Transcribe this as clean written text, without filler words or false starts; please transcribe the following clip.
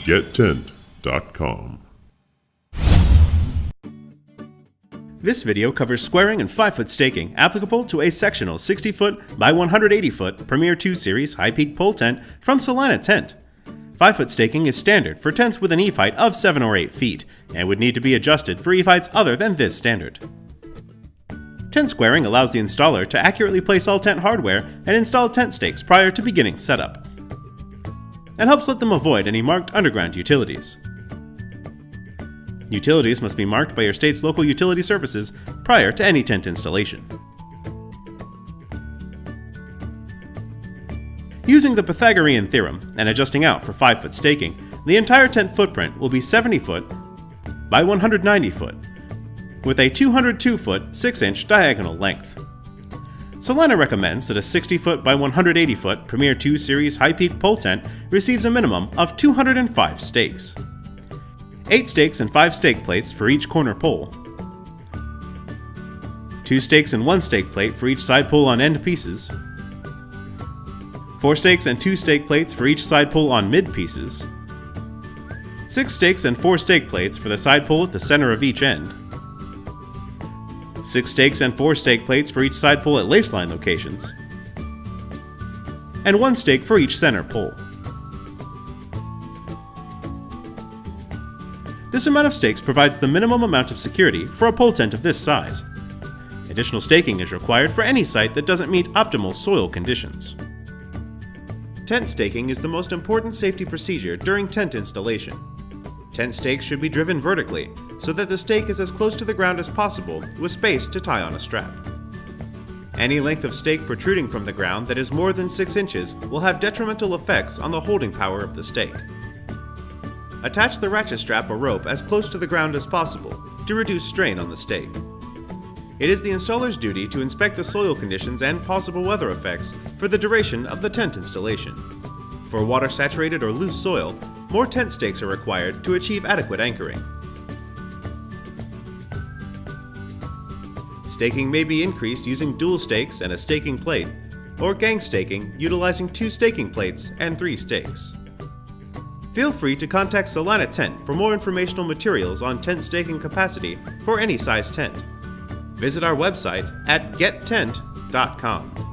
gettent.com. This video covers squaring and 5-foot staking applicable to a sectional 60-foot by 180-foot Premier 2 Series high-peak pole tent from Celina Tent. 5-foot staking is standard for tents with an eave height of 7 or 8 feet and would need to be adjusted for eave heights other than this standard. Tent squaring allows the installer to accurately place all tent hardware and install tent stakes prior to beginning setup, and helps let them avoid any marked underground utilities. Utilities must be marked by your state's local utility services prior to any tent installation. Using the Pythagorean theorem and adjusting out for 5-foot staking, the entire tent footprint will be 70 foot by 190 foot, with a 202-foot 6-inch diagonal length. Celina recommends that a 60-foot by 180-foot Premier 2 Series high-peak pole tent receives a minimum of 205 stakes. 8 stakes and 5 stake plates for each corner pole, 2 stakes and 1 stake plate for each side pole on end pieces, 4 stakes and 2 stake plates for each side pole on mid pieces, 6 stakes and 4 stake plates for the side pole at the center of each end, 6 stakes and 4 stake plates for each side pole at laceline locations, and 1 stake for each center pole. This amount of stakes provides the minimum amount of security for a pole tent of this size. Additional staking is required for any site that doesn't meet optimal soil conditions. Tent staking is the most important safety procedure during tent installation. Tent stakes should be driven vertically so that the stake is as close to the ground as possible with space to tie on a strap. Any length of stake protruding from the ground that is more than 6 inches will have detrimental effects on the holding power of the stake. Attach the ratchet strap or rope as close to the ground as possible to reduce strain on the stake. It is the installer's duty to inspect the soil conditions and possible weather effects for the duration of the tent installation. For water-saturated or loose soil, more tent stakes are required to achieve adequate anchoring. Staking may be increased using dual stakes and a staking plate, or gang staking utilizing 2 staking plates and 3 stakes. Feel free to contact Celina Tent for more informational materials on tent staking capacity for any size tent. Visit our website at gettent.com.